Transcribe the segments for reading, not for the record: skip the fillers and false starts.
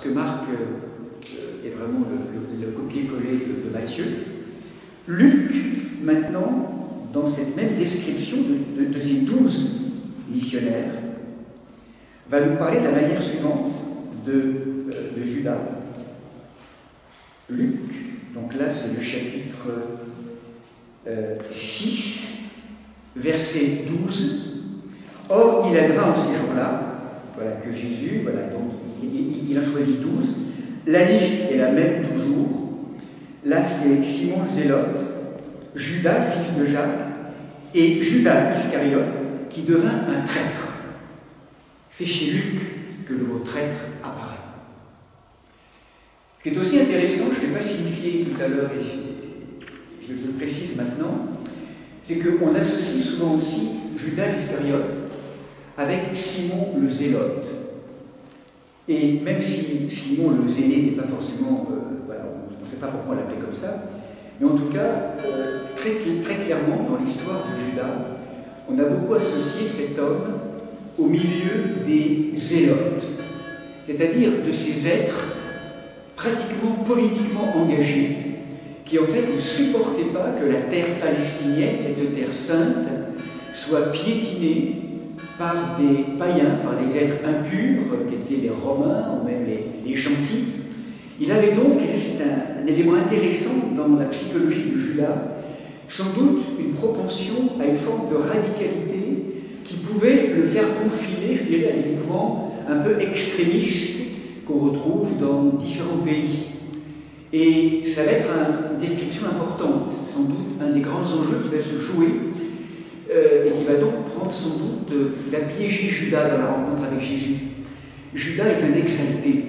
parce que Marc est vraiment le copier-coller de Matthieu. Luc, maintenant, dans cette même description de ces 12 missionnaires, va nous parler de la manière suivante de Judas. Luc, donc là c'est le chapitre 6, verset 12. Or, il advint en ces jours-là, voilà, que Jésus, voilà, donc il a choisi 12. La liste est la même toujours. Là, c'est Simon le Zélote, Judas, fils de Jacques, et Judas Iscariote, qui devint un traître. C'est chez Luc que le mot traître apparaît. Ce qui est aussi intéressant, je ne l'ai pas signifié tout à l'heure, et je le précise maintenant, c'est qu'on associe souvent aussi Judas l'Iscariote avec Simon le Zélote. Et même si Simon le Zélé n'est pas forcément, voilà, on ne sait pas pourquoi on l'appelait comme ça, mais en tout cas, très clairement, dans l'histoire de Judas, on a beaucoup associé cet homme au milieu des zélotes, c'est-à-dire de ces êtres pratiquement politiquement engagés, qui en fait ne supportaient pas que la terre palestinienne, cette terre sainte, soit piétinée par des païens, par des êtres impurs, qui étaient les Romains ou même les gentils. Il avait donc, et c'est un élément intéressant dans la psychologie de Judas, sans doute une propension à une forme de radicalité qui pouvait le faire confiner, je dirais, à des mouvements un peu extrémistes qu'on retrouve dans différents pays. Et ça va être une description importante, c'est sans doute un des grands enjeux qui va se jouer et qui va donc prendre sans doute, qui va piéger Judas dans la rencontre avec Jésus. Judas est un exalté,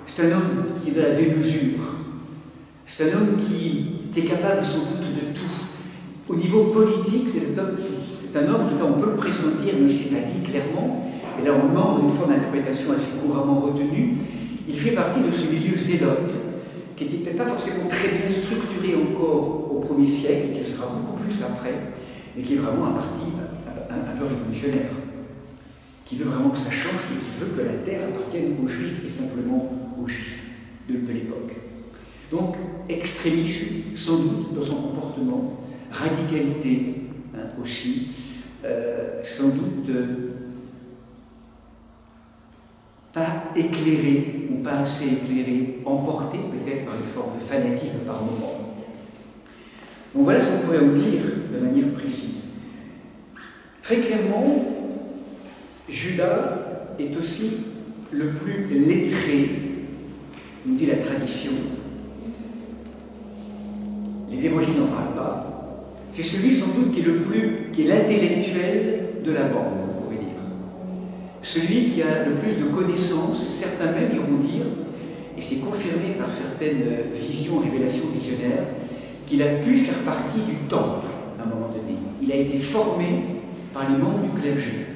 c'est un homme qui est de la démesure, c'est un homme qui est capable sans doute de tout. Au niveau politique, c'est un homme, en tout cas on peut le pressentir, mais c'est pas dit clairement, et là on demande une forme d'interprétation assez couramment retenue. Il fait partie de ce milieu zélote, qui n'était peut-être pas forcément très bien structuré encore au 1er siècle, et qui le sera beaucoup plus après, et qui est vraiment un parti un peu révolutionnaire, qui veut vraiment que ça change, et qui veut que la terre appartienne aux Juifs, et simplement aux Juifs de l'époque. Donc, extrémisme, sans doute, dans son comportement, radicalité aussi, sans doute pas éclairé, ou pas assez éclairé, emporté peut-être par une forme de fanatisme par moment. Donc voilà ce qu'on pourrait en dire de manière précise. Très clairement, Judas est aussi le plus lettré, nous dit la tradition. Les évangiles n'en parlent pas. C'est celui sans doute qui est l'intellectuel de la bande, on pourrait dire. Celui qui a le plus de connaissances, certains même iront dire, et c'est confirmé par certaines visions, révélations visionnaires, qu'il a pu faire partie du temple à un moment donné. Il a été formé par les membres du clergé.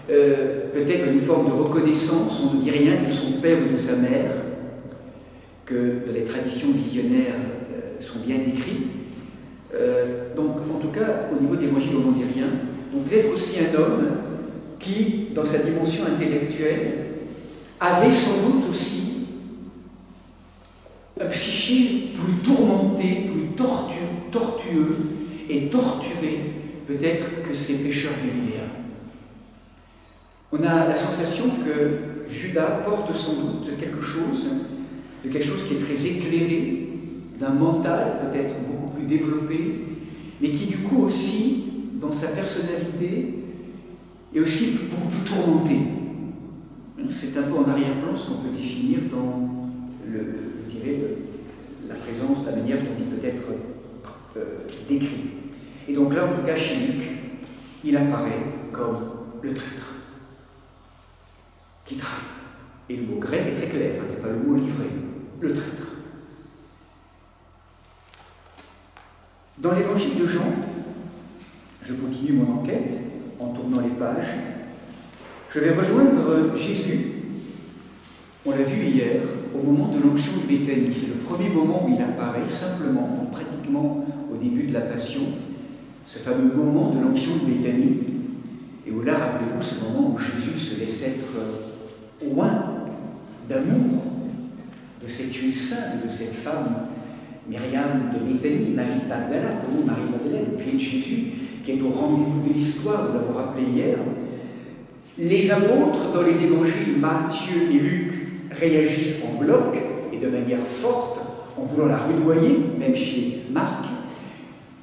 Peut-être une forme de reconnaissance, on ne dit rien de son père ou de sa mère, que les traditions visionnaires sont bien décrites. Donc, en tout cas, au niveau des évangiles, on n'en dit rien. Donc, peut-être aussi un homme qui, dans sa dimension intellectuelle, avait sans doute aussi un psychisme plus tourmenté, plus tortueux et torturé, peut-être, que ces pécheurs galiléens. On a la sensation que Judas porte sans doute quelque chose qui est très éclairé, d'un mental peut-être beaucoup plus développé, mais qui du coup aussi, dans sa personnalité, est aussi beaucoup plus tourmenté. C'est un peu en arrière-plan ce qu'on peut définir dans la présence, la manière dont il peut être décrit. Et donc là, en tout cas, chez Luc, il apparaît comme le traître, qui trahit. Et le mot grec est très clair, ce n'est pas le mot livré, le traître. Dans l'évangile de Jean, je continue mon enquête en tournant les pages, je vais rejoindre Jésus, on l'a vu hier, au moment de l'onction de Béthanie. C'est le premier moment où il apparaît simplement, pratiquement au début de la Passion, ce fameux moment de l'onction de Béthanie, et où là, rappelez-vous, ce moment où Jésus se laisse être oint d'amour de cette tuile sainte, de cette femme, Myriam de Béthanie, Marie de Magdala, comme Marie-Madeleine, au pied de Jésus, qui est au rendez-vous de l'histoire, nous l'avons rappelé hier. Les apôtres, dans les évangiles Matthieu et Luc, réagissent en bloc et de manière forte, en voulant la rudoyer, même chez Marc.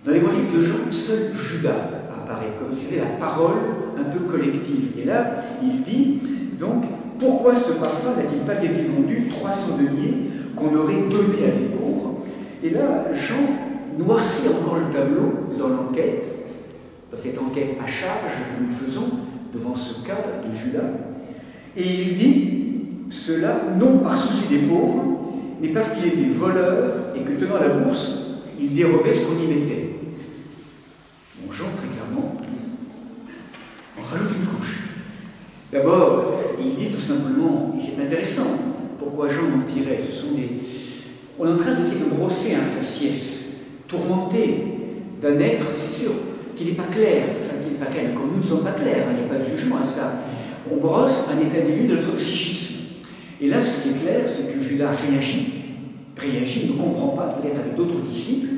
Dans l'évangile de Jean, seul Judas apparaît, comme si c'était la parole un peu collective. Et là, il dit, donc, pourquoi ce parfum n'a-t-il pas été vendu 300 deniers qu'on aurait donné à des pauvres? Et là, Jean noircit encore le tableau dans l'enquête, dans cette enquête à charge que nous faisons devant ce cas de Judas. Et il dit cela non par souci des pauvres, mais parce qu'il était voleur et que, tenant la bourse, il dérobait ce qu'on y mettait. Bon, Jean, très clairement, on rajoute une couche. D'abord, il dit tout simplement, et c'est intéressant, pourquoi Jean mentirait, ce sont des... On est en train d'essayer de brosser un faciès, tourmenté d'un être, c'est sûr, qui n'est pas clair, enfin qui n'est pas clair, comme nous ne sommes pas clairs, il n'y a pas de jugement à ça. On brosse un état des lieux de notre psychisme. Et là, ce qui est clair, c'est que Judas réagit, ne comprend pas, peut-être avec d'autres disciples,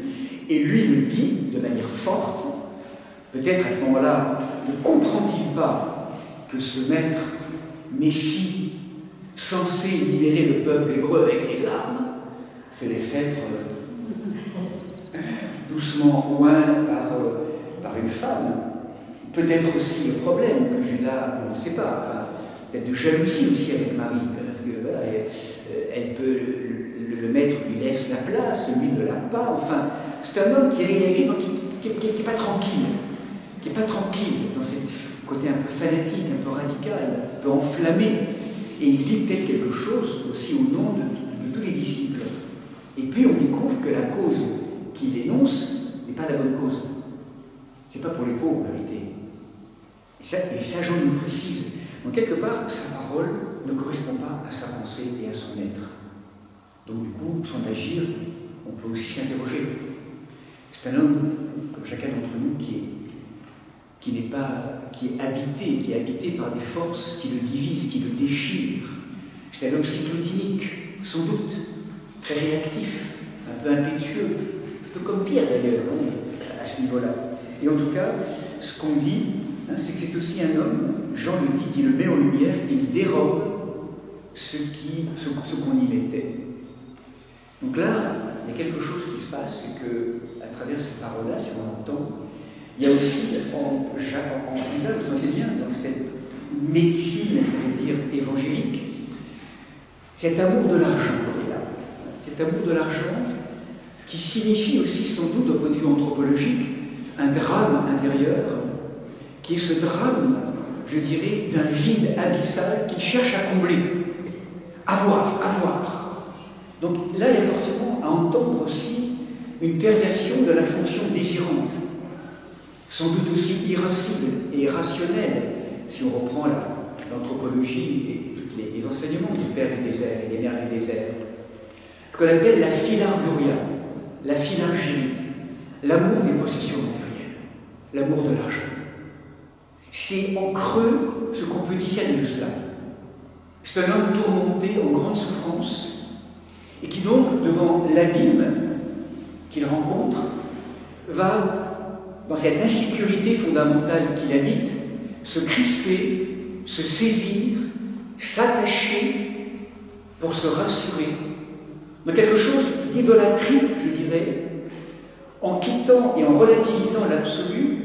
et lui le dit de manière forte. Peut-être à ce moment-là, ne comprend-il pas que ce maître Messie, censé libérer le peuple hébreu avec les armes, se laisse être doucement oint par une femme. Peut-être aussi le problème que Judas, on ne sait pas, enfin, peut-être de jalousie aussi avec Marie, parce que voilà, elle peut, le maître lui laisse la place, lui ne l'a pas, enfin, c'est un homme qui réagit, donc qui n'est pas tranquille, dans ce côté un peu fanatique, un peu radical, un peu enflammé, et il dit peut-être quelque chose aussi au nom de tous les disciples. Et puis on découvre que la cause qu'il énonce n'est pas la bonne cause. C'est pas pour les pauvres, en vérité. Et ça, Jean nous précise. Donc, quelque part, sa parole ne correspond pas à sa pensée et à son être. Donc, du coup, son agir, on peut aussi s'interroger. C'est un homme, comme chacun d'entre nous, qui est habité par des forces qui le divisent, qui le déchirent. C'est un homme cyclotimique, sans doute, très réactif, un peu impétueux, un peu comme Pierre d'ailleurs, à ce niveau-là. Et en tout cas, ce qu'on dit, c'est que c'est aussi un homme, Jean le dit, qui le met en lumière, il dérobe ce qu'on y mettait. Donc là, il y a quelque chose qui se passe, c'est qu'à travers ces paroles-là, si on entend, il y a aussi en Judas, vous sentez bien, dans cette médecine, on pourrait dire, évangélique, cet amour de l'argent, cet amour de l'argent qui signifie aussi sans doute au point de vue anthropologique un drame intérieur, qui est ce drame, je dirais, d'un vide abyssal qu'il cherche à combler. Avoir. Donc là, il y a forcément à entendre aussi une perversion de la fonction désirante, sans doute aussi irascible et irrationnelle, si on reprend l'anthropologie et tous les enseignements du Père du désert et des Mères du désert. Ce qu'on appelle la philarguria, la philargérie, l'amour des possessions matérielles, l'amour de l'argent. C'est en creux ce qu'on peut discerner de cela. C'est un homme tourmenté en grande souffrance et qui donc, devant l'abîme qu'il rencontre, va, dans cette insécurité fondamentale qu'il habite, se crisper, se saisir, s'attacher pour se rassurer dans quelque chose d'idolâtrique, je dirais, en quittant et en relativisant l'absolu,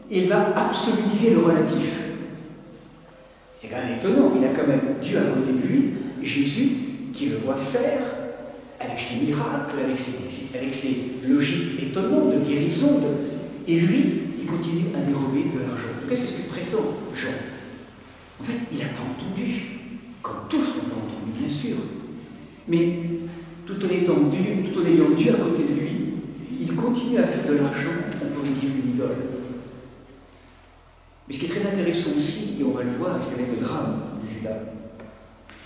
il va absolutiser le relatif. C'est quand même étonnant, il a quand même Dieu à côté de lui, Jésus, qui le voit faire, avec ses miracles, avec ses logiques étonnantes de guérison, et lui, il continue à dérober de l'argent. En tout cas, c'est ce que pressent Jean. En fait, il n'a pas entendu, comme tous n'ont pas entendu, bien sûr, mais tout en ayant Dieu à côté de lui, il continue à faire de l'argent, on pourrait dire, une idole. Mais ce qui est très intéressant aussi, et on va le voir, et ça va être le drame de Judas,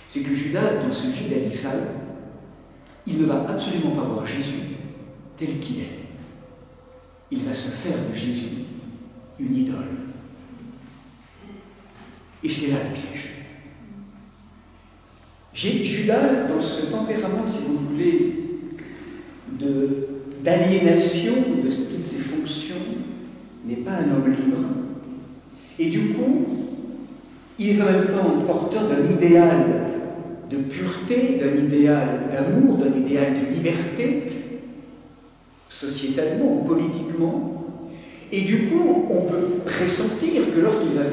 c'est que Judas, dans ce vide abyssal, il ne va absolument pas voir Jésus tel qu'il est. Il va se faire de Jésus une idole. Et c'est là le piège. Judas, dans ce tempérament, si vous voulez, d'aliénation de toutes ses fonctions, n'est pas un homme libre. Et du coup, il est en même temps porteur d'un idéal de pureté, d'un idéal d'amour, d'un idéal de liberté, sociétalement, politiquement. Et du coup, on peut pressentir que lorsqu'il va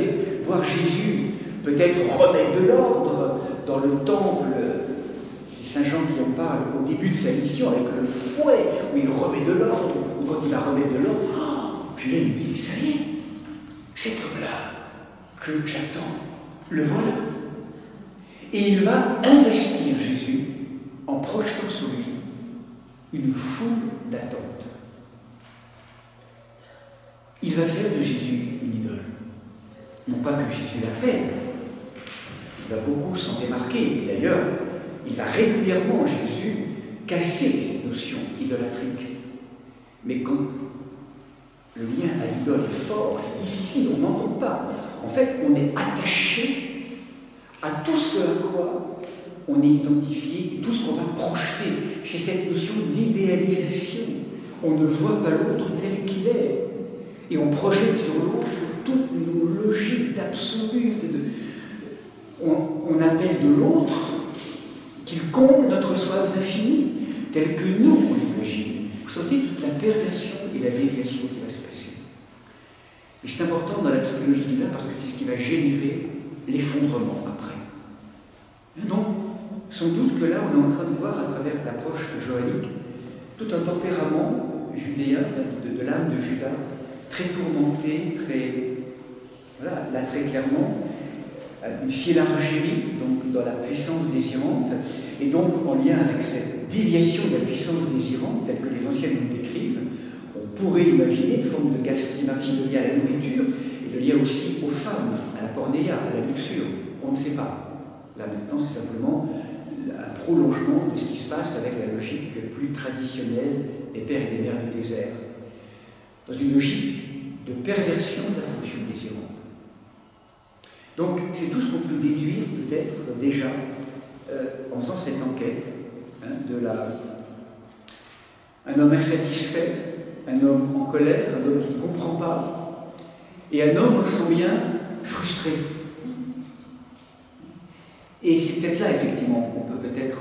voir Jésus peut-être remettre de l'ordre dans le temple, c'est Saint Jean qui en parle au début de sa mission, avec le fouet, où il remet de l'ordre, ou quand il va remettre de l'ordre, Judas il dit, mais ça y est, cet homme-là que j'attends, le voilà. Et il va investir Jésus en projetant sur lui une foule d'attentes. Il va faire de Jésus une idole. Non pas que Jésus l'appelle, il va beaucoup s'en démarquer. Et d'ailleurs, il va régulièrement, Jésus, casser cette notion idolâtrique. Mais quand le lien à l'idole est fort, c'est difficile, on n'entend pas. En fait, on est attaché à tout ce à quoi on est identifié, tout ce qu'on va projeter. C'est cette notion d'idéalisation. On ne voit pas l'autre tel qu'il est. Et on projette sur l'autre toutes nos logiques d'absolu. On appelle de l'autre qu'il comble notre soif d'infini, tel que nous, on l'imagine. Vous sentez toute la perversion et la déviation qui va se passer. Et c'est important dans la psychologie du mal parce que c'est ce qui va générer l'effondrement après. Donc, sans doute que là, on est en train de voir à travers l'approche joannique tout un tempérament judéen, de l'âme de Judas, très tourmenté, voilà, là très clairement, une fiélargérie, donc dans la puissance désirante, et donc en lien avec cette déviation de la puissance désirante, telle que les anciens nous décrivent, on pourrait imaginer une forme de gastrimagie liée à la nourriture, et de lien aussi aux femmes, à la pornéia, à la luxure, on ne sait pas. Là maintenant, c'est simplement un prolongement de ce qui se passe avec la logique plus traditionnelle des pères et des mères du désert, dans une logique de perversion de la fonction désirante. Donc, c'est tout ce qu'on peut déduire, peut-être, déjà, en faisant cette enquête, un homme insatisfait, un homme en colère, un homme qui ne comprend pas, et un homme, on le sent bien, frustré. Et c'est peut-être là, effectivement, qu'on peut peut-être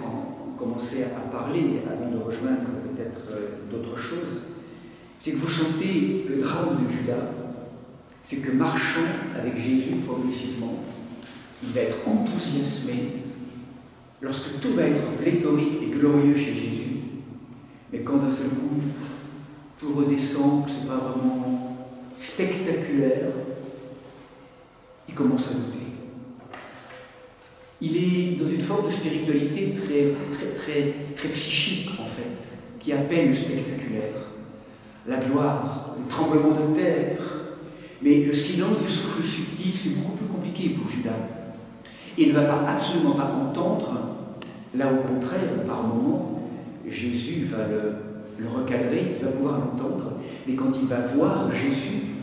commencer à parler, avant de rejoindre peut-être d'autres choses. C'est que vous sentez le drame de Judas, c'est que marchant avec Jésus progressivement, il va être enthousiasmé lorsque tout va être pléthorique et glorieux chez Jésus, mais quand d'un seul coup, tout redescend, que ce n'est pas vraiment spectaculaire, il commence à douter. Il est dans une forme de spiritualité très psychique, en fait, qui appelle le spectaculaire, la gloire, le tremblement de terre. Mais le silence du souffle subtil, c'est beaucoup plus compliqué pour Judas. Il ne va absolument pas entendre, là au contraire, par moments, Jésus va le recadrer, il va pouvoir l'entendre, mais quand il va voir Jésus,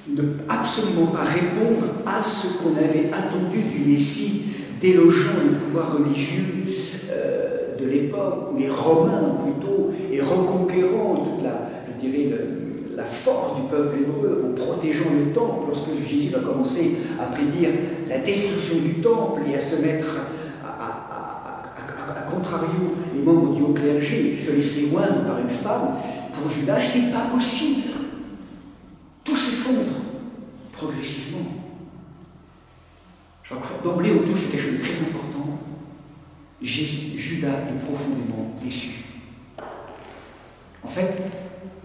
ne absolument pas répondre à ce qu'on avait attendu du Messie, délogeant le pouvoir religieux de l'époque, ou les Romains plutôt, et reconquérant toute la force du peuple hébreu, en protégeant le temple, lorsque Jésus va commencer à prédire la destruction du temple et à se mettre à contrario les membres du haut clergé, et puis se laisser moindre par une femme, pour Judas, c'est pas possible. Tout s'effondre progressivement. Je crois que d'emblée, on touche quelque chose de très important. Judas est profondément déçu. En fait,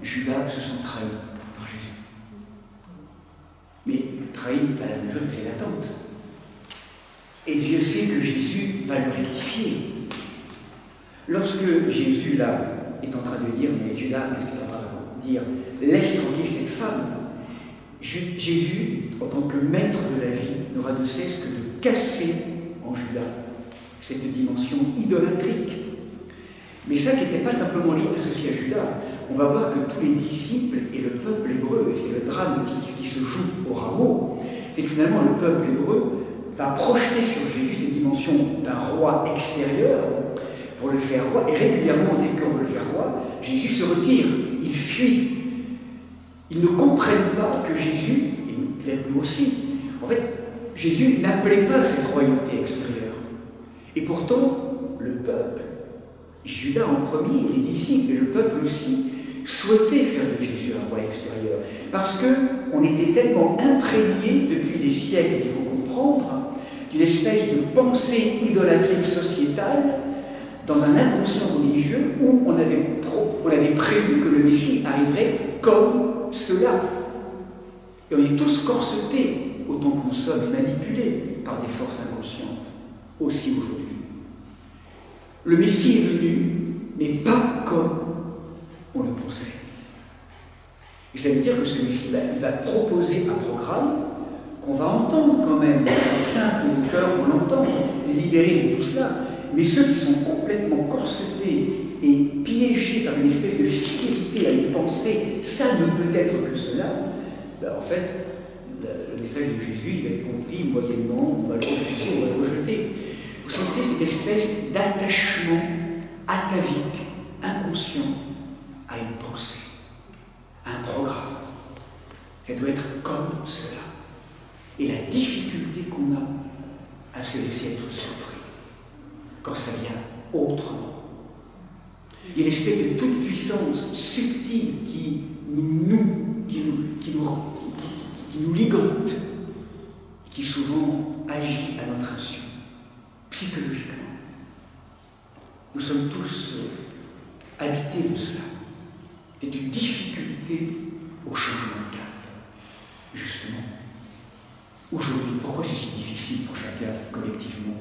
Judas se sent trahi par Jésus. Mais trahi à la mesure de ses attentes. Et Dieu sait que Jésus va le rectifier. Lorsque Jésus, là, est en train de dire, mais Judas, qu'est-ce qu'il est en train de dire? Laisse tranquille cette femme. Jésus, en tant que maître de la vie, n'aura de cesse que de casser en Judas cette dimension idolâtrique. Mais ça qui n'était pas simplement associé à Judas, on va voir que tous les disciples et le peuple hébreu, et c'est le drame qui se joue au rameau, c'est que finalement le peuple hébreu va projeter sur Jésus ces dimensions d'un roi extérieur pour le faire roi, et régulièrement, dès qu'on veut le faire roi, Jésus se retire, il fuit. Ils ne comprennent pas que Jésus, et peut-être nous aussi, en fait, Jésus n'appelait pas cette royauté extérieure. Et pourtant, le peuple, Judas en premier, les disciples et le peuple aussi, souhaitaient faire de Jésus un roi extérieur. Parce qu'on était tellement imprégnés depuis des siècles, il faut comprendre, d'une espèce de pensée idolâtrique sociétale, dans un inconscient religieux où on avait prévu que le Messie arriverait comme cela. Et on est tous corsetés, autant qu'on soit manipulés par des forces inconscientes, aussi aujourd'hui. Le Messie est venu, mais pas comme on le pensait. Et ça veut dire que ce Messie, il va proposer un programme qu'on va entendre quand même. Les simples de cœur vont l'entendre, les libérés de tout cela. Mais ceux qui sont complètement corsetés et piégés par une espèce de fidélité à une pensée, ça ne peut être que cela, ben en fait, le message de Jésus, il va être compris moyennement, on va le refuser, on va le rejeter. Vous sentez cette espèce d'attachement atavique, inconscient, à une pensée, à un programme. Ça doit être comme cela. Et la difficulté qu'on a à se laisser être surpris quand ça vient autrement. Il y a une espèce de toute-puissance subtile qui nous ligote, qui souvent agit à notre insu, psychologiquement. Nous sommes tous habités de cela. C'est une difficulté au changement de cap, justement. Aujourd'hui, pourquoi c'est si difficile pour chacun collectivement?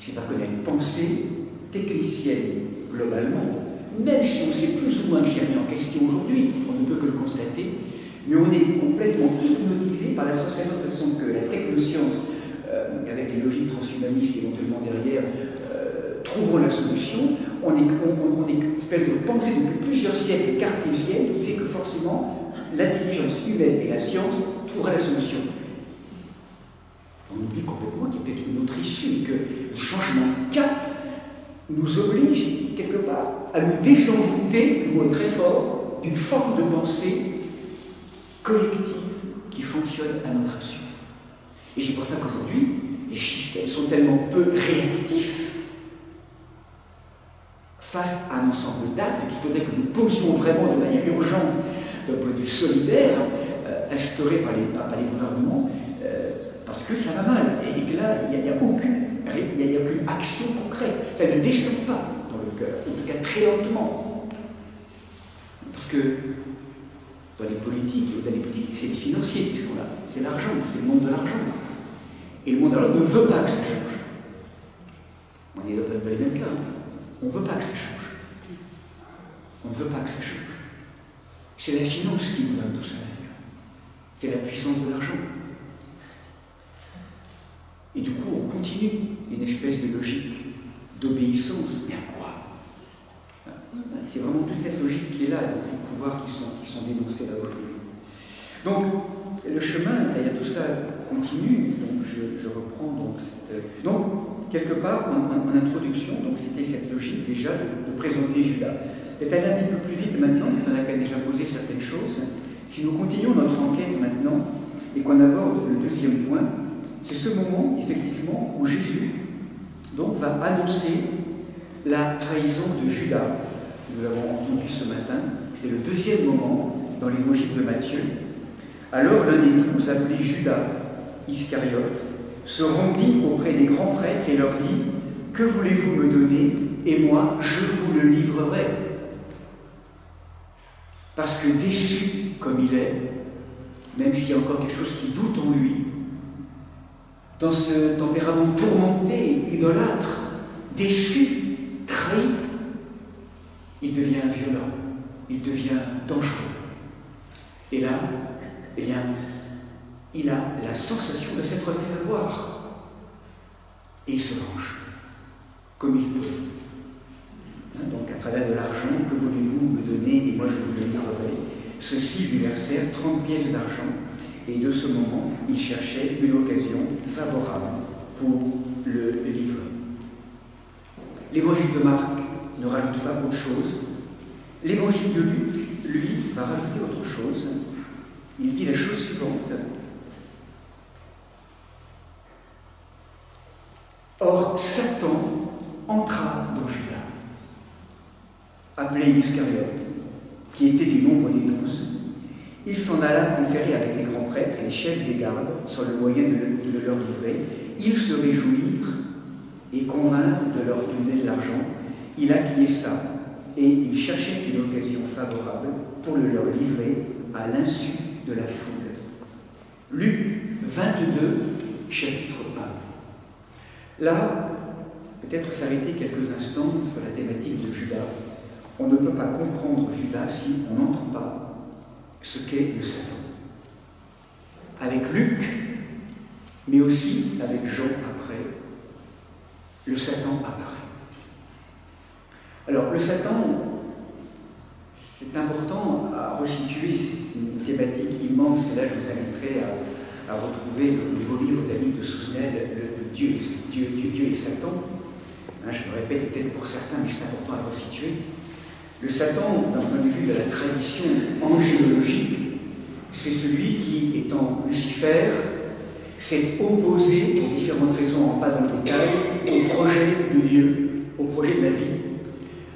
C'est parce qu'on a une pensée technicienne globalement, même si on sait plus ou moins que c'est remis en question aujourd'hui, on ne peut que le constater, mais on est complètement hypnotisé par la sensation de façon que la technoscience, avec les logiques transhumanistes éventuellement derrière, trouveront la solution. On est une espèce de pensée depuis plusieurs siècles cartésienne qui fait que forcément l'intelligence humaine et la science trouveraient la solution. On oublie complètement qu'il y a peut-être une autre issue et que le changement de cap nous oblige quelque part à nous désenvoûter, le mot est très fort, d'une forme de pensée collective qui fonctionne à notre insu. Et c'est pour ça qu'aujourd'hui, les systèmes sont tellement peu réactifs face à un ensemble d'actes qu'il faudrait que nous posions vraiment de manière urgente, d'un point de vue solidaire, instauré par les gouvernements, parce que ça va mal, et que là, il n'y a aucune action concrète. Ça ne descend pas dans le cœur, en tout cas très lentement. Parce que dans les politiques, c'est les financiers qui sont là, c'est l'argent, c'est le monde de l'argent. Et le monde de l'argent ne veut pas que ça change. On est dans les mêmes cas. On ne veut pas que ça change. On ne veut pas que ça change. C'est la finance qui nous donne tout ça d'ailleurs. C'est la puissance de l'argent. Et du coup, on continue une espèce de logique d'obéissance. Mais à quoi? C'est vraiment toute cette logique qui est là, dans ces pouvoirs qui sont dénoncés là aujourd'hui. Donc, le chemin, derrière tout cela, continue. Donc, je reprends donc cette... Donc, quelque part, en introduction, donc c'était cette logique déjà de présenter Judas. Peut-être aller un petit peu plus vite maintenant, parce qu'on a quand même déjà posé certaines choses. Si nous continuons notre enquête maintenant, et qu'on aborde le deuxième point, c'est ce moment, effectivement, où Jésus donc, va annoncer la trahison de Judas. Nous l'avons entendu ce matin. C'est le deuxième moment dans l'évangile de Matthieu. Alors l'un des 12, appelé Judas Iscariote, se rendit auprès des grands prêtres et leur dit « Que voulez-vous me donner? Et moi, je vous le livrerai. » Parce que déçu comme il est, même s'il y a encore quelque chose qui doute en lui, dans ce tempérament tourmenté, idolâtre, déçu, trahi, il devient violent, il devient dangereux. Et là, eh bien, il a la sensation de s'être fait avoir. Et il se venge, comme il peut. Donc, à travers de l'argent, que voulez-vous me donner et moi je vous le livrerai. Ceux-ci lui versèrent 30 pièces d'argent. Et de ce moment, il cherchait une occasion favorable pour le livrer. L'évangile de Marc ne rajoute pas autre chose. L'évangile de Luc, lui, va rajouter autre chose. Il dit la chose suivante. Or, Satan entra dans Judas, appelé Iscariote, qui était du nombre des 12. Il s'en alla conférer avec les grands prêtres et les chefs des gardes sur le moyen de leur livrer. Ils se réjouirent et convinrent de leur donner de l'argent. Il acquiesça et il cherchait une occasion favorable pour le leur livrer à l'insu de la foule. Luc 22, chapitre 1. Là, peut-être s'arrêter quelques instants sur la thématique de Judas. On ne peut pas comprendre Judas si on n'entend pas ce qu'est le Satan. Avec Luc, mais aussi avec Jean après, le Satan apparaît. Alors, le Satan, c'est important à resituer, c'est une thématique immense, et là je vous inviterai à retrouver le beau livre d'Annick de Souzenel, Dieu et Satan. Hein, je me répète peut-être pour certains, mais c'est important à resituer. Le Satan, d'un point de vue de la tradition angélologique, c'est celui qui, étant Lucifer, s'est opposé, pour différentes raisons, on ne rentre pas dans le détail, au projet de Dieu, au projet de la vie.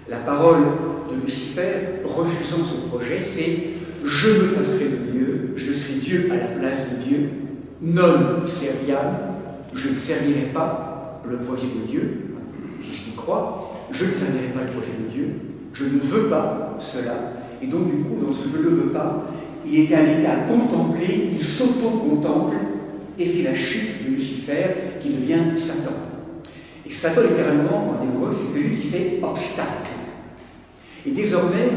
La parole de Lucifer, refusant ce projet, c'est « Je me passerai de Dieu, je serai Dieu à la place de Dieu, non serviam, je ne servirai pas le projet de Dieu, si je y crois, je ne servirai pas le projet de Dieu, je ne veux pas cela. » Et donc, du coup, dans ce « je ne veux pas », il était invité à contempler, il s'auto-contemple et fait la chute de Lucifer qui devient Satan. Et Satan, littéralement, en hébreu, c'est celui qui fait obstacle. Et désormais,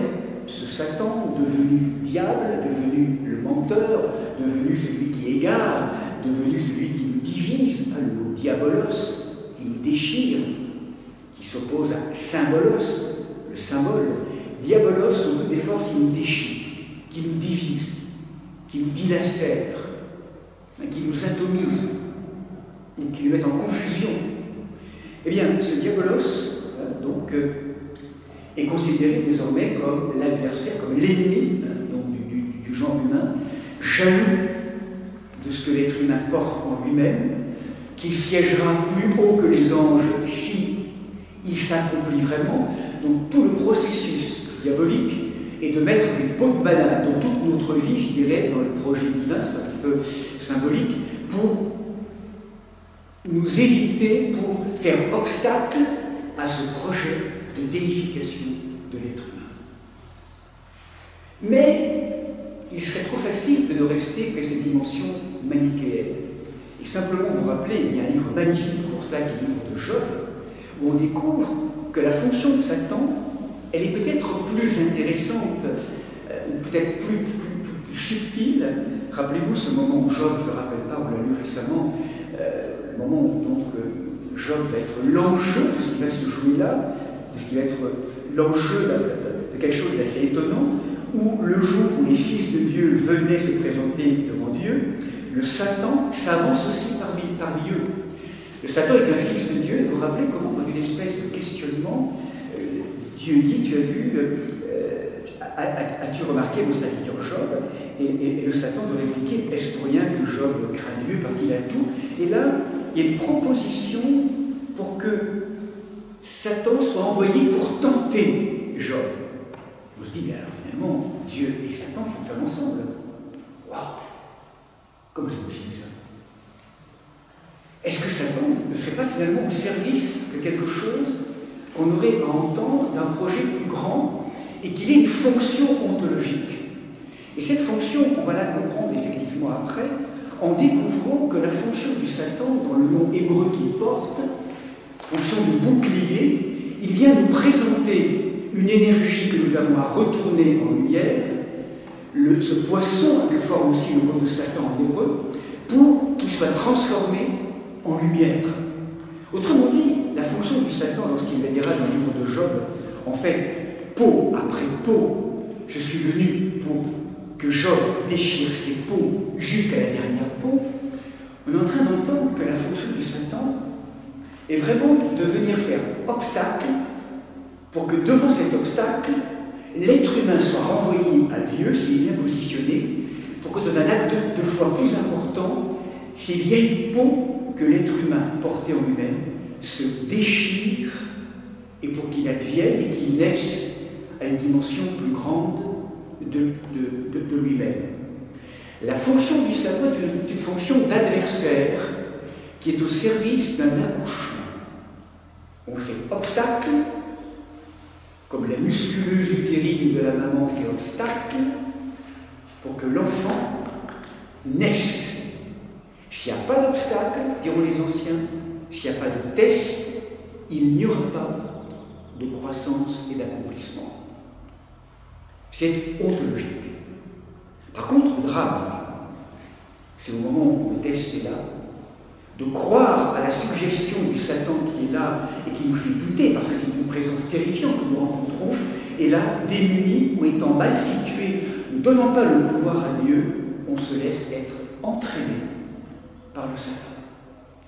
ce Satan, devenu diable, devenu le menteur, devenu celui qui égare, devenu celui qui nous divise, hein, le mot diabolos, qui nous déchire, qui s'oppose à symbolos, le symbole. Diabolos sont toutes des forces qui nous déchirent, qui nous divisent, qui nous dilacèrent, qui nous atomisent, ou qui nous mettent en confusion. Eh bien, ce diabolos, donc, est considéré désormais comme l'adversaire, comme l'ennemi du genre humain, jaloux de ce que l'être humain porte en lui-même, qu'il siégera plus haut que les anges si il s'accomplit vraiment. Donc tout le processus diabolique est de mettre des pots de banane dans toute notre vie, je dirais, dans le projet divin, c'est un petit peu symbolique, pour nous éviter, pour faire obstacle à ce projet de déification de l'être humain. Mais il serait trop facile de ne rester que cette dimension manichéenne. Et simplement vous rappeler, il y a un livre magnifique pour cela, qui est le livre de Job, où on découvre que la fonction de Satan, elle est peut-être plus intéressante, ou peut-être plus subtile. Rappelez-vous ce moment où Job, je ne le rappelle pas, on l'a lu récemment, le moment où donc Job va être l'enjeu de ce qui va se jouer là, de ce qui va être l'enjeu de quelque chose d'assez étonnant, où le jour où les fils de Dieu venaient se présenter devant Dieu, le Satan s'avance aussi parmi eux. Le Satan est un fils de Dieu, et vous vous rappelez comment, dans une espèce de questionnement, Dieu dit, tu as vu, as-tu remarqué mon serviteur Job? Et le Satan de répliquer, est-ce pour rien que Job craint Dieu parce qu'il a tout? Et là, il y a une proposition pour que Satan soit envoyé pour tenter Job. On se dit, mais alors finalement, Dieu et Satan fonctionnent ensemble. Waouh! Comment c'est possible ça? Est-ce que Satan ne serait pas finalement au service de quelque chose qu'on aurait à entendre d'un projet plus grand et qu'il ait une fonction ontologique? Et cette fonction, on va la comprendre effectivement après, en découvrant que la fonction du Satan, dans le nom hébreu qu'il porte, fonction de bouclier, il vient nous présenter une énergie que nous avons à retourner en lumière, ce poisson que forme aussi le nom de Satan en hébreu, pour qu'il soit transformé en lumière. Autrement dit, la fonction du Satan, lorsqu'il va dire dans le livre de Job, en fait, peau après peau, je suis venu pour que Job déchire ses peaux jusqu'à la dernière peau, On est en train d'entendre que la fonction du Satan est vraiment de venir faire obstacle pour que devant cet obstacle, l'être humain soit renvoyé à Dieu, s'il est bien positionné, pour que dans un acte de foi plus important, ces vieilles peaux que l'être humain portait en lui-même se déchirent et pour qu'il advienne et qu'il naisse à une dimension plus grande de lui-même. La fonction du Satan est une fonction d'adversaire qui est au service d'un accouchement. On fait obstacle, comme la musculeuse utérine de la maman fait obstacle, pour que l'enfant naisse. S'il n'y a pas d'obstacle, diront les anciens, s'il n'y a pas de test, il n'y aura pas de croissance et d'accomplissement. C'est ontologique. Par contre, le drame, c'est au moment où le test est là, de croire à la suggestion du Satan qui est là et qui nous fait douter, parce que c'est une présence terrifiante que nous rencontrons, et là, démunis ou étant mal situés, ne donnant pas le pouvoir à Dieu, on se laisse être entraîné par le Satan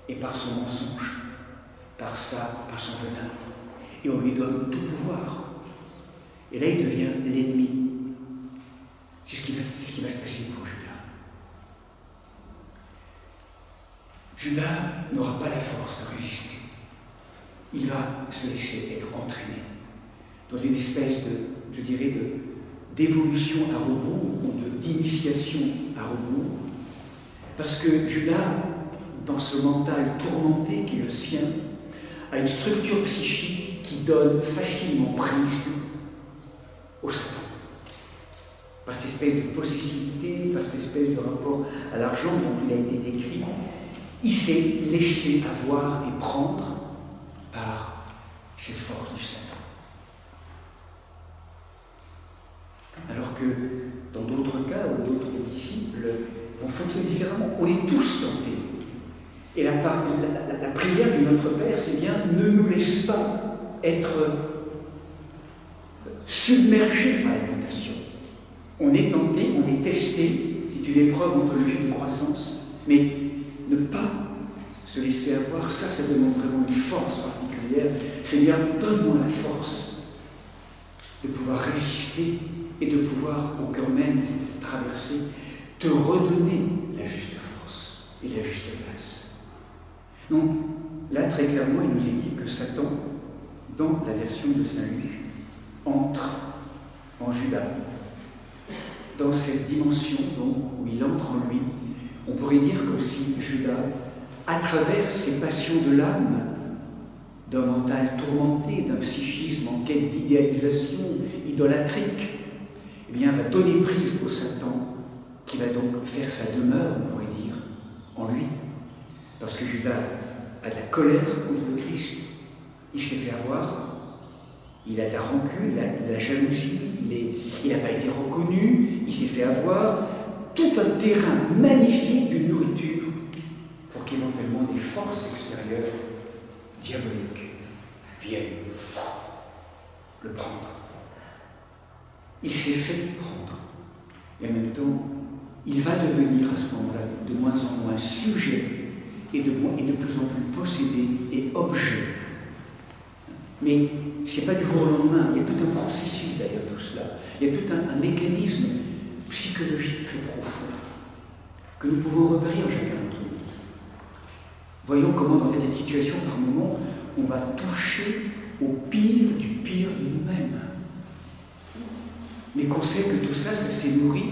et par son mensonge, par son venin. Et on lui donne tout pouvoir. Et là, il devient l'ennemi. C'est ce qui va se passer pour Judas. Judas n'aura pas la force de résister. Il va se laisser être entraîné dans une espèce d'évolution à rebours ou d'initiation à rebours. Parce que Judas, dans ce mental tourmenté qui est le sien, a une structure psychique qui donne facilement prise au Satan. Par cette espèce de possessivité, par cette espèce de rapport à l'argent dont il a été décrit, il s'est laissé avoir et prendre par ces forces du Satan. Alors que dans d'autres cas, où d'autres disciples vont fonctionner différemment, on est tous tentés. Et la prière de notre Père, c'est bien « ne nous laisse pas être submergés par la tentation ». On est tenté, on est testé, c'est une épreuve ontologique de croissance, mais ne pas se laisser avoir, ça demande vraiment une force particulière. Seigneur, donne-moi la force de pouvoir résister et de pouvoir, au cœur même de cette traversée, te redonner la juste force et la juste place. Donc, là, très clairement, il nous est dit que Satan, dans la version de Saint Luc, entre en Judas. Dans cette dimension donc, où il entre en lui, on pourrait dire comme si Judas, à travers ses passions de l'âme, d'un mental tourmenté, d'un psychisme en quête d'idéalisation idolâtrique, eh bien, va donner prise au Satan, qui va donc faire sa demeure, on pourrait dire, en lui. Parce que Judas a de la colère contre le Christ, il s'est fait avoir, il a de la rancune, il a de la jalousie, il n'a pas été reconnu, il s'est fait avoir, tout un terrain magnifique de nourriture pour qu'éventuellement des forces extérieures diaboliques viennent le prendre. Il s'est fait prendre. Et en même temps, il va devenir à ce moment-là de moins en moins sujet et de plus en plus possédé et objet. Mais ce n'est pas du jour au lendemain, il y a tout un processus derrière tout cela. Il y a tout un mécanisme psychologique très profond que nous pouvons repérer en chacun d'entre nous. Voyons comment dans cette situation, par moments, on va toucher au pire du pire de nous-mêmes. Mais qu'on sait que tout ça, ça s'est nourri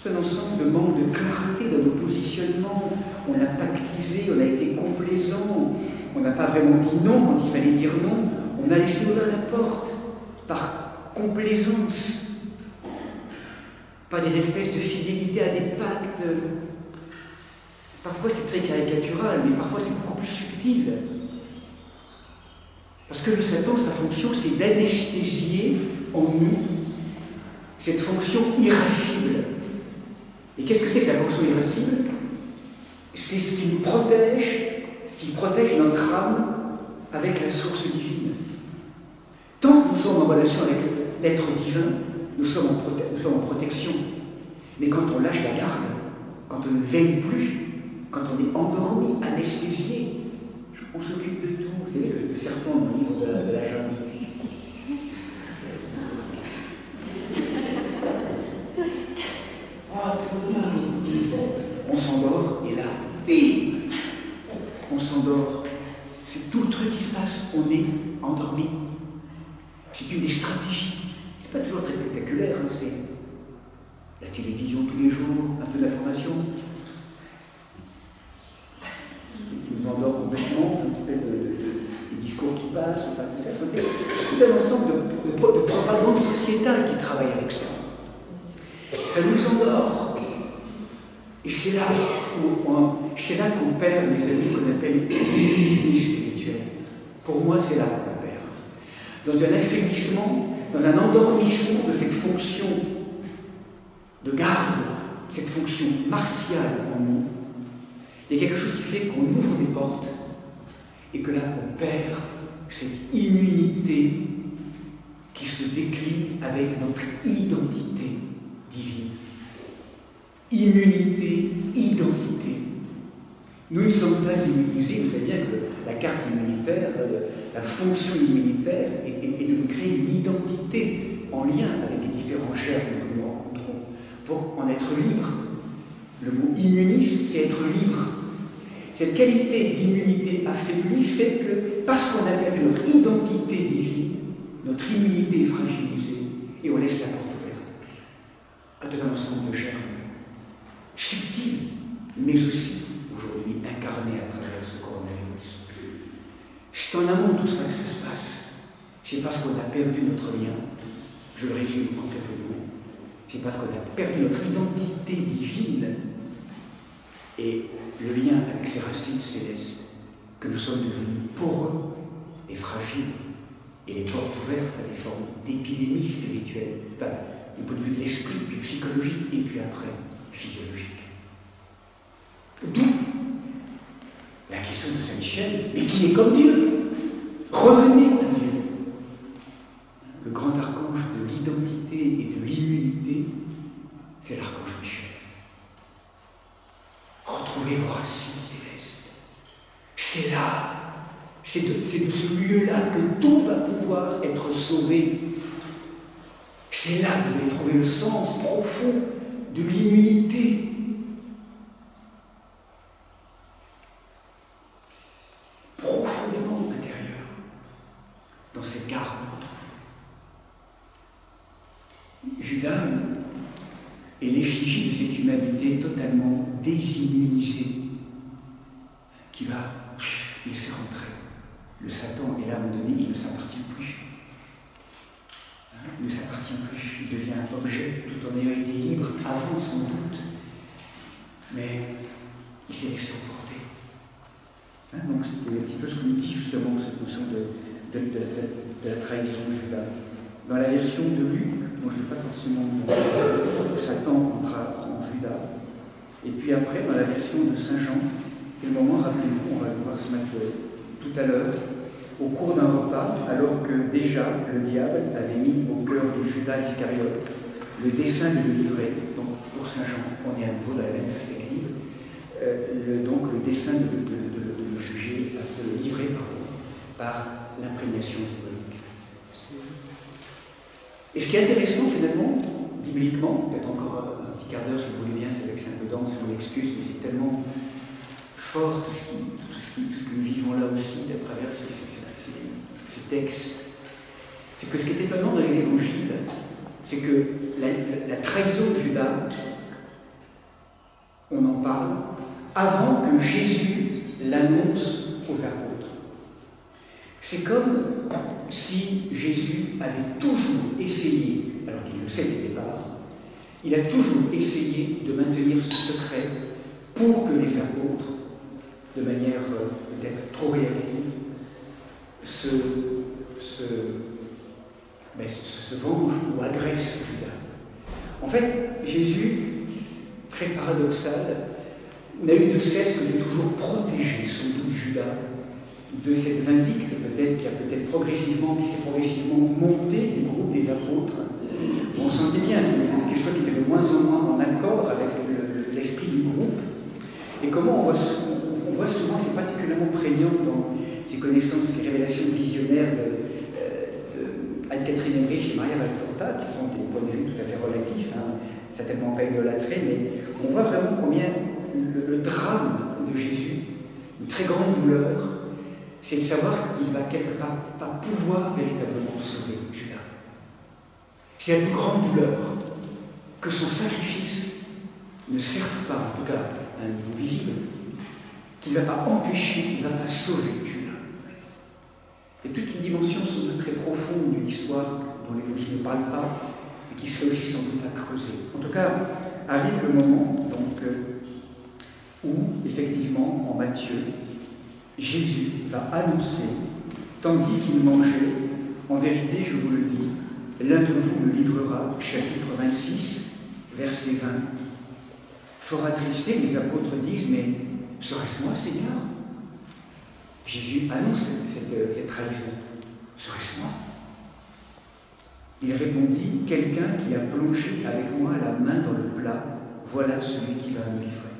tout un ensemble de manque de clarté dans nos positionnements. On a pactisé, on a été complaisant, on n'a pas vraiment dit non quand il fallait dire non. On a laissé ouvrir la porte par complaisance, par des espèces de fidélité à des pactes. Parfois c'est très caricatural, mais parfois c'est beaucoup plus subtil. Parce que le Satan, sa fonction, c'est d'anesthésier en nous cette fonction irascible. Et qu'est-ce que c'est que la fonction irascible? C'est ce qui nous protège, ce qui protège notre âme avec la source divine. Tant que nous sommes en relation avec l'être divin, nous sommes en protection. Mais quand on lâche la garde, quand on ne veille plus, quand on est endormi, anesthésié, on s'occupe de tout. Vous savez, le serpent dans le livre de la jungle. Oh, trop bien. On s'endort et là, bim, on s'endort. C'est tout le truc qui se passe. On est endormi. C'est une des stratégies. C'est pas toujours très spectaculaire, hein, c'est la télévision tous les jours, un peu d'information. Qui nous endort complètement, des discours qui passent, enfin tout ça. Tout un ensemble de propagande sociétale qui travaille avec ça. Ça nous endort. Et c'est là qu'on perd, mes amis, ce qu'on appelle l'immunité spirituelle. Pour moi, c'est là qu'on la perd. Dans un affaiblissement, dans un endormissement de cette fonction de garde, cette fonction martiale en nous, il y a quelque chose qui fait qu'on ouvre des portes et que là, on perd cette immunité qui se décline avec notre identité divine. Immunité, identité. Nous ne sommes pas immunisés. Vous savez bien que la carte immunitaire, la fonction immunitaire est de nous créer une identité en lien avec les différents germes que nous rencontrons pour en être libre. Le mot immuniste, c'est être libre. Cette qualité d'immunité affaiblie fait que, parce qu'on a perdu notre identité divine, notre immunité est fragilisée et on laisse la porte ouverte à tout un ensemble de germes subtils, mais aussi aujourd'hui incarnés à travers ce coronavirus. C'est en amont de tout ça que ça se passe. C'est parce qu'on a perdu notre lien, je le résume en très peu de mots, c'est parce qu'on a perdu notre identité divine et le lien avec ses racines célestes, que nous sommes devenus poreux et fragiles, et les portes ouvertes à des formes d'épidémie spirituelle, enfin, du point de vue de l'esprit, puis psychologique, et puis après, physiologique. D'où la question de Saint Michel, mais qui est comme Dieu. Revenez à Dieu. Le grand archange de l'identité et de l'immunité, c'est l'archange Michel. Retrouvez vos racines célestes. C'est là, c'est de ce lieu-là que tout va pouvoir être sauvé. C'est là que vous allez trouver le sens profond de l'immunité. Profondément intérieur, dans cette garde retrouvée. Judas est l'effigie de cette humanité totalement désimmunisée qui va laisser rentrer le Satan, et là, à un moment donné, il ne s'appartient plus. Il ne s'appartient plus, il devient un objet tout en ayant été libre avant sans doute, mais il s'est laissé emporter. Donc c'était un petit peu ce que nous dit justement cette notion de la trahison de Judas. Dans la version de Luc, moi je ne vais pas forcément Satan en Judas, et puis après dans la version de Saint Jean, c'est le moment, rappelez-vous, on va le voir ce matin, tout à l'heure, au cours d'un repas, alors que déjà le diable avait mis au cœur de Judas Iscariote le dessein de le livrer. Donc pour Saint Jean, on est à nouveau dans la même perspective, donc le dessein de le juger, de le livrer par l'imprégnation symbolique. Et ce qui est intéressant finalement, bibliquement, peut-être encore un petit quart d'heure si vous voulez bien, c'est avec c'est un peu dense, je m'excuse, mais c'est tellement fort tout ce que nous vivons là aussi à travers ces textes. C'est que ce qui est étonnant dans les évangiles, c'est que la trahison de Judas, on en parle avant que Jésus l'annonce aux apôtres. C'est comme si Jésus avait toujours essayé, alors qu'il le sait dès le départ, il a toujours essayé de maintenir ce secret pour que les apôtres, de manière peut-être trop réactive, se vengent ou agressent Judas. En fait, Jésus, très paradoxal, n'a eu de cesse que de toujours protéger sans doute Judas de cette vindicte peut-être qui s'est progressivement montée du groupe des apôtres. On sentait bien qu'il y avait quelque chose qui était de moins en moins en accord avec l'esprit du groupe. et comment on voit souvent, c'est particulièrement prégnant dans ses connaissances, ses révélations visionnaires de Anne-Catherine Emmerich et Maria Valtorta, qui sont des points de vue tout à fait relatifs, hein, certainement pas idolâtrés, mais on voit vraiment combien le drame de Jésus, une très grande douleur, c'est de savoir qu'il va quelque part pas pouvoir véritablement sauver Judas. C'est la plus grande douleur que son sacrifice ne serve pas, en tout cas à un niveau visible, qu'il ne va pas empêcher, qu'il ne va pas sauver Judas. Il y a toute une dimension sans doute très profonde d'une histoire dont l'Évangile ne parle pas, et qui serait aussi sans doute à creuser. En tout cas, arrive le moment donc, où, effectivement, en Matthieu, Jésus va annoncer, tandis qu'il mangeait, en vérité, je vous le dis, l'un de vous me livrera, chapitre 26, verset 20. Fort attristés, les apôtres disent, mais serait-ce moi, Seigneur? Jésus annonce cette trahison. Serait-ce moi? Il répondit, quelqu'un qui a plongé avec moi la main dans le plat, voilà celui qui va me livrer.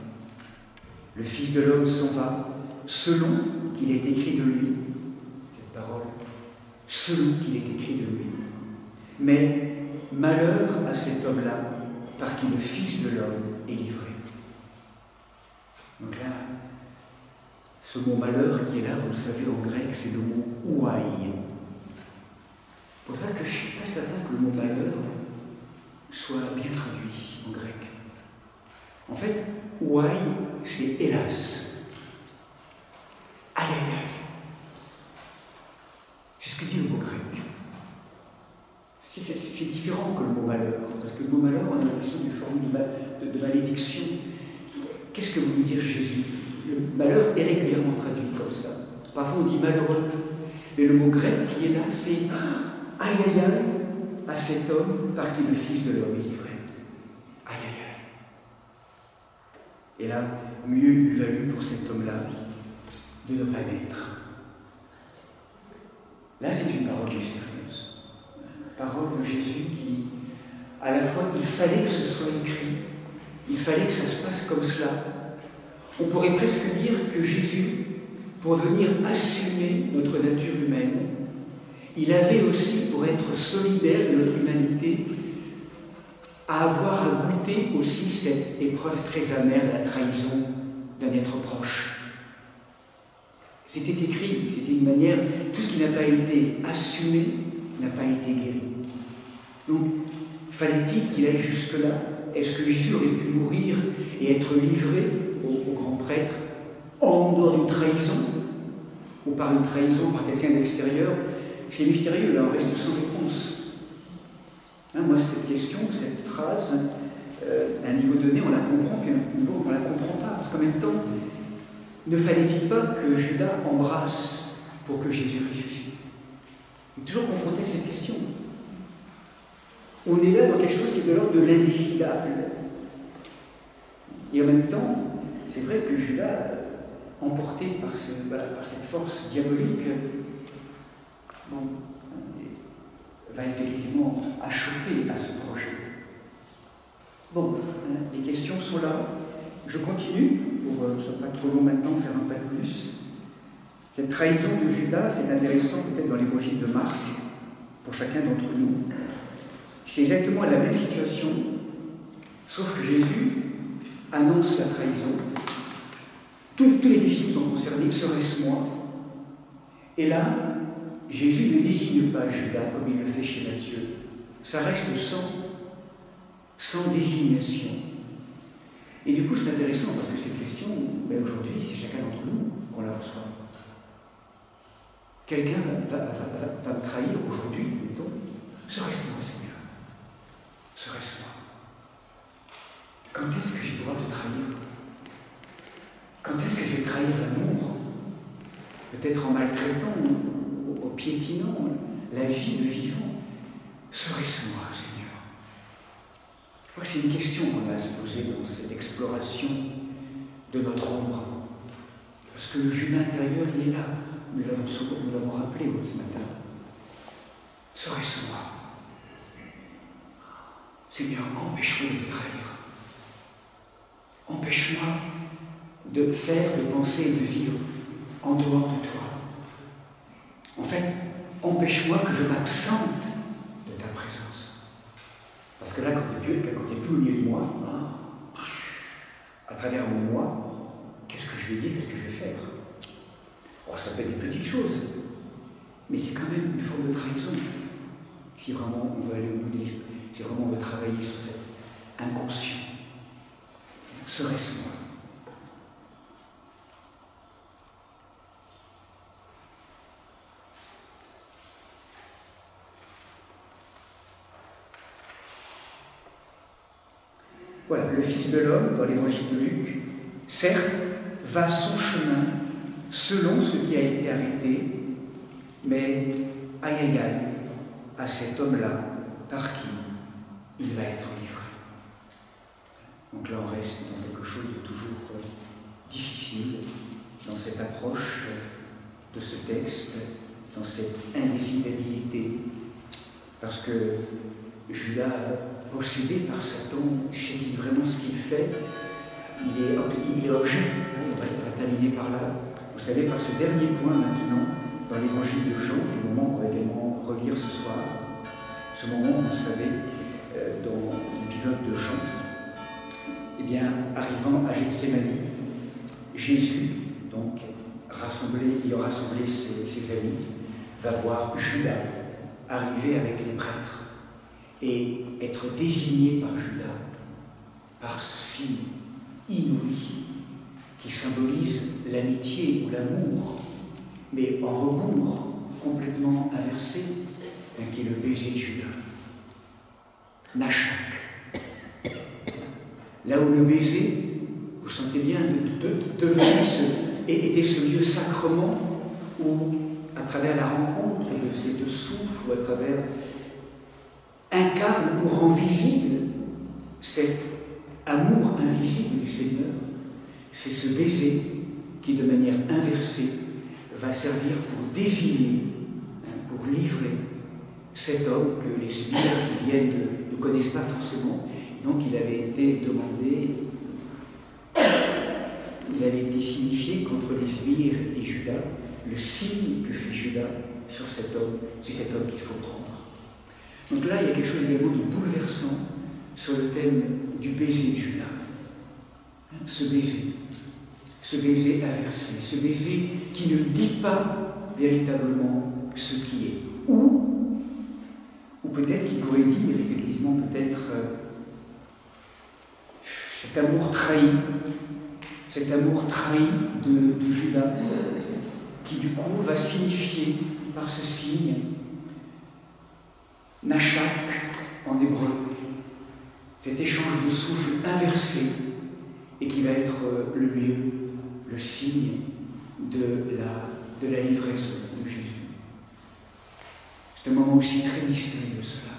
Le Fils de l'homme s'en va, selon qu'il est écrit de lui, cette parole, selon qu'il est écrit de lui. Mais malheur à cet homme-là, par qui le Fils de l'homme est livré. Donc là, ce mot malheur qui est là, vous le savez en grec, c'est le mot ouaï. C'est pour ça que je ne suis pas certain que le mot malheur soit bien traduit en grec. En fait, ouaï, c'est hélas. Aïe aïe aïe. C'est ce que dit le mot grec. C'est différent que le mot malheur, parce que le mot malheur, on a l'impression d'une forme de malédiction. Qu'est-ce que veut nous dire Jésus? Le malheur est régulièrement traduit comme ça. Parfois on dit malheureux, mais le mot grec qui est là, c'est aïe aïe aïe à cet homme par qui le Fils de l'homme est livré. Aïe aïe aïe. Et là, mieux eût valu pour cet homme-là de ne pas naître. Là, c'est une parole mystérieuse. Parole de Jésus qui, à la fois, il fallait que ce soit écrit, il fallait que ça se passe comme cela. On pourrait presque dire que Jésus, pour venir assumer notre nature humaine, il avait aussi, pour être solidaire de notre humanité, à avoir à goûter aussi cette épreuve très amère de la trahison d'un être proche. C'était écrit, c'était une manière, tout ce qui n'a pas été assumé n'a pas été guéri. Donc, fallait-il qu'il aille jusque-là? Est-ce que Jésus aurait pu mourir et être livré au grand prêtre en dehors d'une trahison, ou par une trahison par quelqu'un d'extérieur? C'est mystérieux, là, on reste sans réponse. Hein, moi, cette question, cette phrase, à un niveau donné, on la comprend, puis à un niveau, on ne la comprend pas, parce qu'en même temps, ne fallait-il pas que Judas embrasse pour que Jésus ressuscite? On est toujours confronté à cette question. On est là dans quelque chose qui est de l'ordre de l'indécidable. Et en même temps, c'est vrai que Judas, emporté par cette force diabolique, va effectivement achoper à ce projet. Bon, les questions sont là. Je continue, pour ne soit pas trop long maintenant, faire un pas de plus. Cette trahison de Judas, c'est intéressant peut-être dans l'évangile de Marc, pour chacun d'entre nous. C'est exactement la même situation, sauf que Jésus annonce la trahison. Tous les disciples sont concernés, serait-ce moi? Et là, Jésus ne désigne pas Judas comme il le fait chez Matthieu. Ça reste sans désignation. Et du coup, c'est intéressant parce que cette question, aujourd'hui, c'est chacun d'entre nous qu'on la reçoit. Quelqu'un va me trahir aujourd'hui, mettons. Serait-ce moi, Seigneur? Serait-ce moi? Quand est-ce que je vais pouvoir te trahir? Quand est-ce que je vais trahir l'amour? Peut-être en maltraitant, en piétinant la vie de vivant. Serait-ce moi, Seigneur? Je crois que c'est une question qu'on a à se poser dans cette exploration de notre ombre. Parce que le Judas intérieur, il est là. Nous l'avons rappelé ce matin. Serait-ce moi? Seigneur, empêche-moi de te trahir. Empêche-moi de faire, de penser et de vivre en dehors de toi. En fait, empêche-moi que je m'absente de ta présence. Parce que là, quand tu n'es plus au milieu de moi, à travers mon moi, qu'est-ce que je vais dire, qu'est-ce que je vais faire? Oh, ça peut être des petites choses, mais c'est quand même une forme de trahison. Si vraiment on veut aller au bout des... Si vraiment on veut travailler sur cet inconscient. Serait-ce moi? Voilà, le Fils de l'homme, dans l'évangile de Luc, certes, va son chemin selon ce qui a été arrêté, mais aïe aïe aïe à cet homme-là par qui il va être livré. Donc là, on reste dans quelque chose de toujours difficile, dans cette approche de ce texte, dans cette indécidabilité, parce que Judas, possédé par Satan, sait-il vraiment ce qu'il fait? Il est objet, on va terminer par là. Vous savez, par ce dernier point maintenant, dans l'évangile de Jean, le moment qu'on va également relire ce soir, ce moment, vous le savez, dans l'épisode de Jean, eh bien, arrivant à Gethsémani, Jésus, donc, ayant rassemblé ses amis, va voir Judas arriver avec les prêtres et être désigné par Judas par ce signe inouï qui symbolise l'amitié ou l'amour, mais en rebours complètement inversé, qui est le baiser de Judas. Nachak. Là où le baiser, vous sentez bien, était ce lieu sacrement où, à travers la rencontre de ces deux souffles, ou à travers incarne ou rend visible cet amour invisible du Seigneur, c'est ce baiser qui, de manière inversée, va servir pour désigner, pour livrer cet homme que les sbires qui viennent ne connaissent pas forcément. Donc il avait été demandé, il avait été signifié qu'entre les sbires et Judas, le signe que fait Judas sur cet homme, c'est cet homme qu'il faut prendre. Donc là, il y a quelque chose également de bouleversant sur le thème du baiser de Judas. Ce baiser inversé, ce baiser qui ne dit pas véritablement ce qui est. Ou peut-être qu'il pourrait dire, effectivement, peut-être cet amour trahi de Judas, qui du coup va signifier par ce signe Nachak en hébreu, cet échange de souffle inversé, et qui va être le lieu, le signe de la livraison de Jésus. C'est un moment aussi très mystérieux, cela.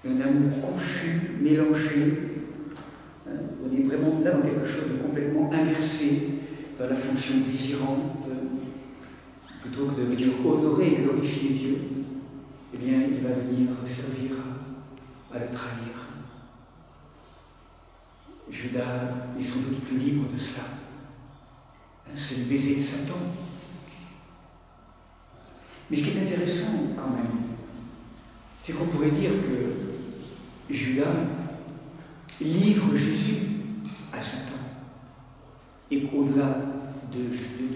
Un amour confus, mélangé. On est vraiment là dans quelque chose de complètement inversé, dans la fonction désirante. Plutôt que de venir honorer et glorifier Dieu, eh bien, il va venir servir à le trahir. Judas est sans doute plus libre de cela. C'est le baiser de Satan. Mais ce qui est intéressant quand même, c'est qu'on pourrait dire que Judas livre Jésus à Satan. Et qu'au-delà de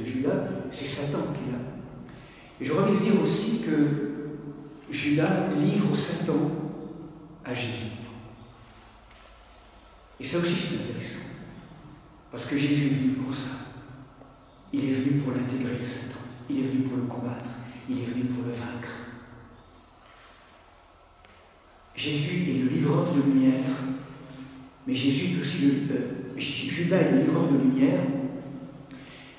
Judas, c'est Satan qui est là. Et j'aurais envie de dire aussi que Judas livre Satan à Jésus. Et ça aussi c'est intéressant. Parce que Jésus est venu pour ça. Il est venu pour l'intégrer, Satan. Il est venu pour le combattre. Il est venu pour le vaincre. Jésus est le livreur de lumière. Mais Jésus est aussi Judas est le livreur de lumière.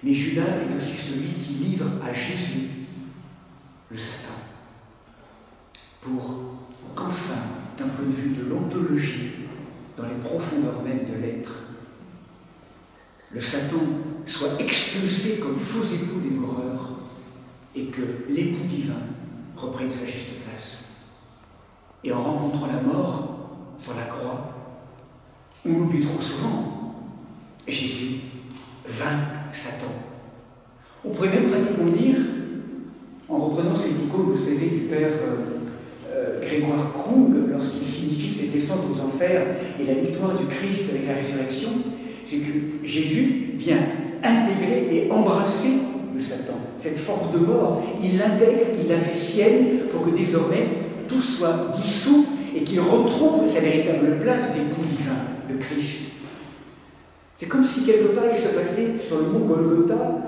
Mais Judas est aussi celui qui livre à Jésus le Satan. Pour qu'enfin, d'un point de vue de l'ontologie, dans les profondeurs même de l'être, le Satan soit expulsé comme faux époux dévoreur et que l'époux divin reprenne sa juste place. Et en rencontrant la mort sur la croix, on oublie trop souvent Jésus vainc Satan. On pourrait même pratiquement dire, en reprenant cette icône, vous savez, du père Grégoire Krung, lorsqu'il signifie cette descente aux enfers et la victoire du Christ avec la résurrection, c'est que Jésus vient intégrer et embrasser le Satan. Cette force de mort, il l'intègre, il la fait sienne pour que désormais tout soit dissous et qu'il retrouve sa véritable place d'époux divin, le Christ. C'est comme si quelque part il se passait sur le mont Golgotha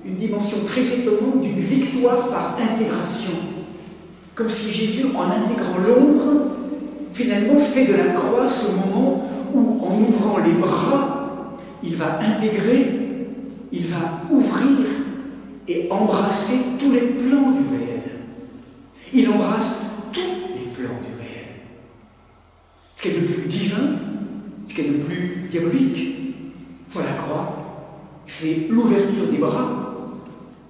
une dimension très étonnante d'une victoire par intégration. Comme si Jésus, en intégrant l'ombre, finalement fait de la croix ce moment où, en ouvrant les bras, il va intégrer, il va ouvrir et embrasser tous les plans du réel. Il embrasse tous les plans du réel. Ce qui est de plus divin, ce qui est de plus diabolique, sur la croix, c'est l'ouverture des bras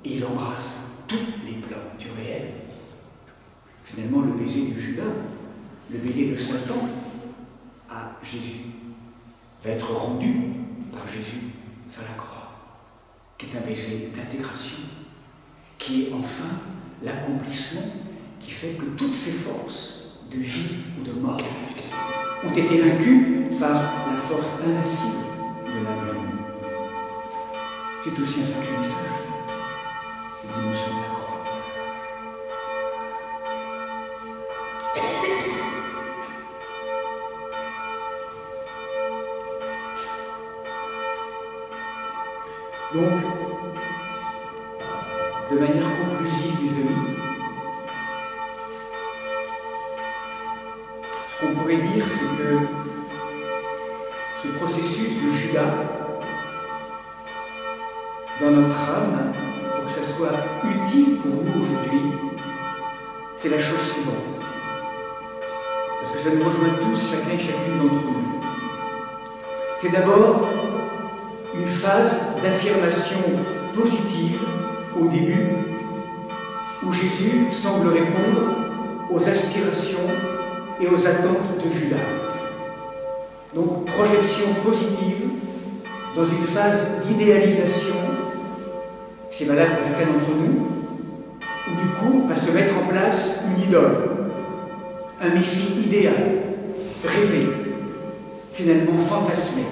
et il embrasse tous les plans du réel. Finalement, le baiser de Judas, le baiser de Satan à Jésus, va être rendu par Jésus sur la croix, qui est un baiser d'intégration, qui est enfin l'accomplissement qui fait que toutes ces forces de vie ou de mort ont été vaincues par la force invincible de l'amour. C'est aussi un sacré message, cette dimension de la croix. Donc, de manière conclusive, mes amis, ce qu'on pourrait dire, c'est que ce processus de Judas, dans notre âme, pour que ça soit utile pour nous aujourd'hui, c'est la chose suivante. Parce que ça nous rejoint tous, chacun et chacune d'entre nous. C'est d'abord une phase d'affirmation positive au début, où Jésus semble répondre aux aspirations et aux attentes de Judas. Donc, projection positive dans une phase d'idéalisation, c'est valable pour chacun d'entre nous, où du coup va se mettre en place une idole, un messie idéal, rêvé, finalement fantasmé.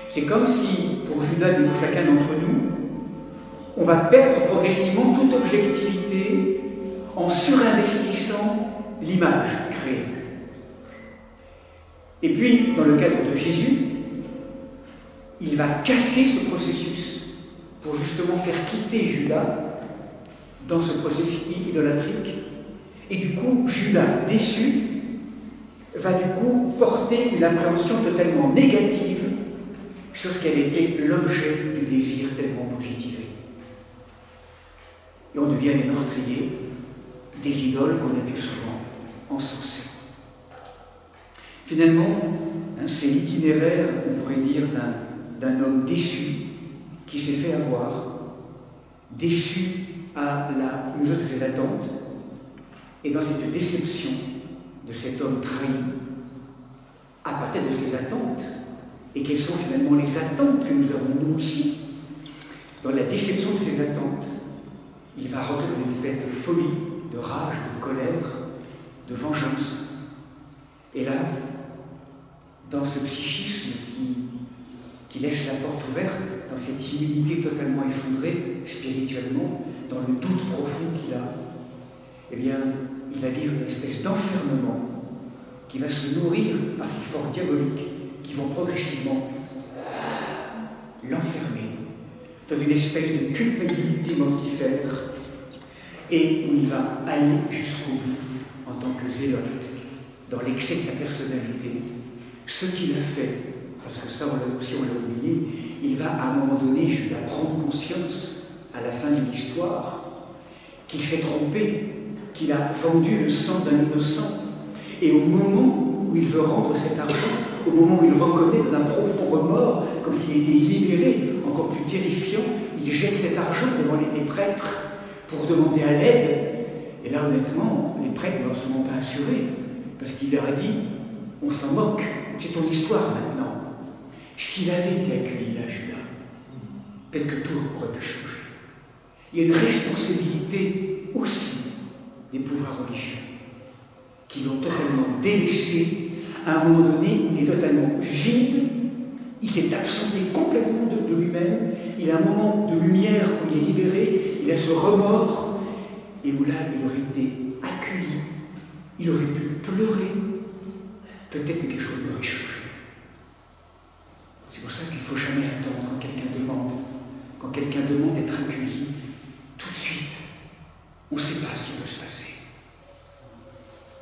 C'est comme si, pour Judas et pour chacun d'entre nous, on va perdre progressivement toute objectivité en surinvestissant l'image créée. Et puis, dans le cadre de Jésus, il va casser ce processus pour justement faire quitter Judas dans ce processus idolâtrique. Et du coup, Judas, déçu, va du coup porter une appréhension totalement négative sur ce qui avait été l'objet du désir tellement positivé. Et on devient les meurtriers des idoles qu'on a pu souvent encenser. Finalement, c'est l'itinéraire, on pourrait dire, d'un homme déçu qui s'est fait avoir, déçu à la mesure de ses attentes, et dans cette déception de cet homme trahi, à partir de ses attentes, et quelles sont finalement les attentes que nous avons nous aussi, dans la déception de ses attentes, il va rentrer dans une espèce de folie, de rage, de colère, de vengeance. Et là, dans ce psychisme qui laisse la porte ouverte, dans cette immunité totalement effondrée, spirituellement, dans le doute profond qu'il a, eh bien, il va vivre une espèce d'enfermement qui va se nourrir par ces forces diaboliques qui vont progressivement l'enfermer dans une espèce de culpabilité mortifère et où il va aller jusqu'au bout en tant que zélote, dans l'excès de sa personnalité, ce qu'il a fait, parce que ça aussi on l'a oublié, il va à un moment donné, Judas, prendre conscience à la fin de l'histoire qu'il s'est trompé, qu'il a vendu le sang d'un innocent, et au moment où il veut rendre cet argent, au moment où il reconnaît dans un profond remords, comme s'il était libéré, encore plus terrifiant, il jette cet argent devant les prêtres pour demander à l'aide. Et là, honnêtement, les prêtres n'ont absolument pas assuré, parce qu'il leur a dit, on s'en moque, c'est ton histoire maintenant. S'il avait été accueilli là, Judas, peut-être que tout aurait pu changer. Il y a une responsabilité aussi des pouvoirs religieux qui l'ont totalement délaissé à un moment donné où il est totalement vide, il s'est absenté complètement de lui-même, il a un moment de lumière où il est libéré, il a ce remords, et où là, il aurait été accueilli, il aurait pu pleurer, peut-être que quelque chose l'aurait changé. C'est pour ça qu'il ne faut jamais attendre quand quelqu'un demande d'être accueilli, tout de suite, on ne sait pas ce qui peut se passer.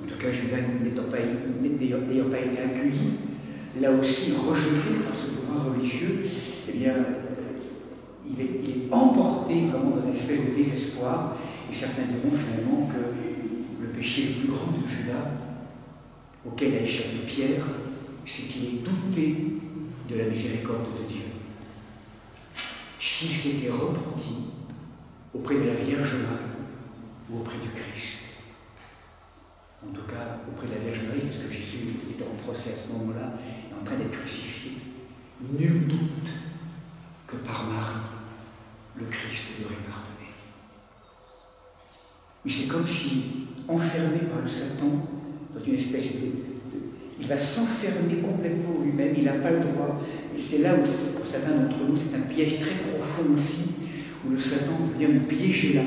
En tout cas, Judas, n'ayant pas été accueilli, là aussi rejeté par ce pouvoir religieux, eh bien, il est emporté vraiment dans une espèce de désespoir, et certains diront finalement que le péché le plus grand de Judas, auquel a échappé Pierre, c'est qu'il ait douté de la miséricorde de Dieu. S'il s'était repenti auprès de la Vierge Marie ou auprès du Christ, en tout cas auprès de la Vierge Marie, parce que Jésus était en procès à ce moment-là, en train d'être crucifié, nul doute que par Marie, le Christ lui aurait pardonné. Mais c'est comme si, enfermé par le Satan, dans une espèce il va s'enfermer complètement lui-même, il n'a pas le droit. Et c'est là où, pour certains d'entre nous, c'est un piège très profond aussi, où le Satan vient nous piéger là,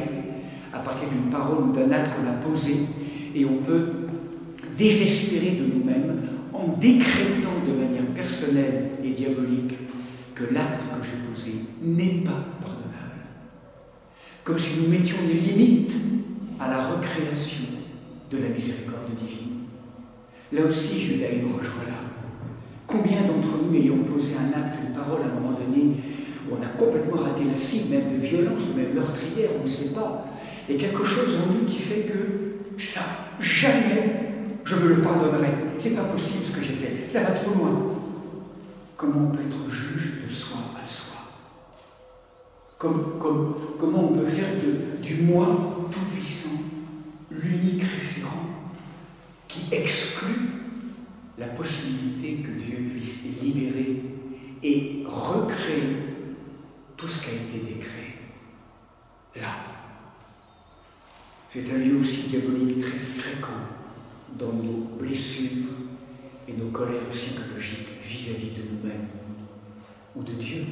à partir d'une parole ou d'un acte qu'on a posé, et on peut désespérer de nous-mêmes en décrétant de manière personnelle et diabolique que l'acte que j'ai posé n'est pas pardonnable. Comme si nous mettions une limite à la recréation de la miséricorde divine. Là aussi, Judas, il nous rejoint là. Combien d'entre nous ayant posé un acte, une parole à un moment donné, où on a complètement raté la cible, même de violence, ou même meurtrière, on ne sait pas. Et quelque chose en nous qui fait que ça, jamais je me le pardonnerai. C'est pas possible ce que j'ai fait, ça va trop loin. Comment on peut être juge de soi à soi? Comment on peut faire du moi tout-puissant l'unique référent qui exclut la possibilité que Dieu puisse libérer et recréer tout ce qui a été décréé. Là, c'est un lieu aussi diabolique très fréquent dans nos blessures et nos colères psychologiques vis-à-vis de nous-mêmes ou de Dieu.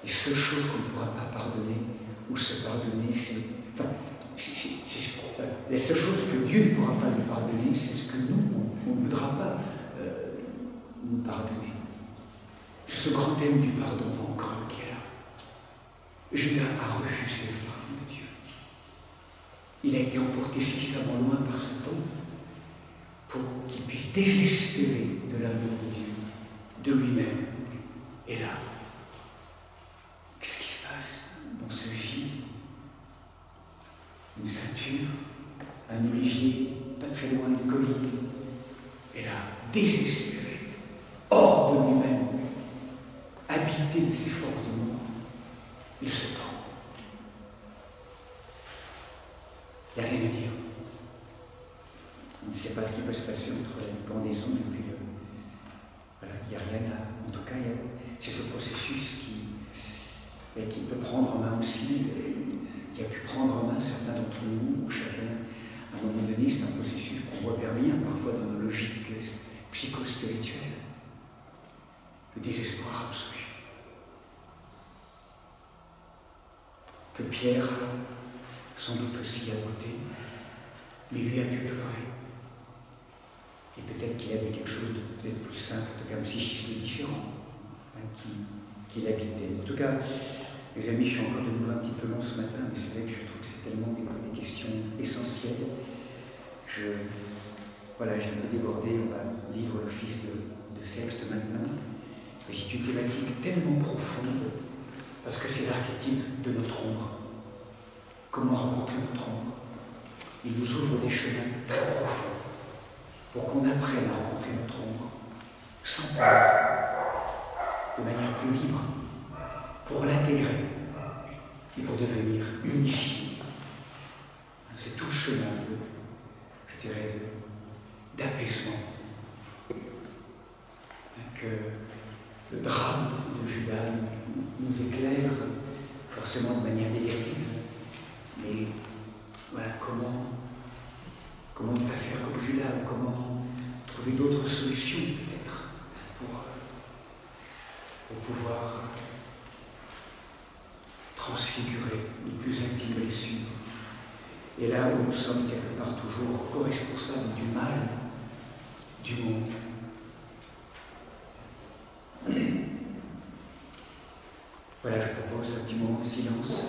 Les seules choses qu'on ne pourra pas pardonner ou se pardonner, la seule chose que Dieu ne pourra pas nous pardonner, c'est ce que nous, on ne voudra pas nous pardonner. C'est ce grand thème du pardon creux qui est là. Judas a refusé le pardon de Dieu. Il a été emporté suffisamment loin par Satan pour qu'il puisse désespérer de l'amour de Dieu, de lui-même. Et là, qu'est-ce qui se passe dans ce vide? Une ceinture, un olivier, pas très loin, une colline. Et là, désespéré, hors de lui-même, habité de ses forces de mort, il se prend. Il n'y a rien à dire. On ne sait pas ce qui peut se passer entre la pendaison et puis voilà, il n'y a rien à... En tout cas, c'est ce processus qui peut prendre en main aussi, qui a pu prendre en main certains d'entre nous, ou chacun, à un moment donné, c'est un processus qu'on voit bien parfois dans nos logiques psychospirituelles. Le désespoir absolu. Que Pierre a sans doute aussi à côté, mais lui a pu pleurer. Et peut-être qu'il avait quelque chose de peut-être plus simple, en tout cas un psychisme différent, qui l'habitait. En tout cas, les amis, je suis encore de nouveau un petit peu long ce matin, mais c'est vrai que je trouve que c'est tellement des questions essentielles. Voilà, j'ai un peu débordé, on va vivre l'office de Sexte maintenant. Mais c'est une thématique tellement profonde, parce que c'est l'archétype de notre ombre. Comment rencontrer notre ombre? Il nous ouvre des chemins très profonds pour qu'on apprenne à rencontrer notre ombre sans peur, de manière plus libre, pour l'intégrer et pour devenir unifié. C'est tout le chemin d'apaisement que le drame de Judas nous éclaire forcément de manière négative. Mais voilà, comment ne pas faire comme Judas, comment trouver d'autres solutions peut-être pour pouvoir transfigurer nos plus intimes blessures. Et là où nous sommes quelque part toujours co-responsables du mal du monde. Voilà, je propose un petit moment de silence.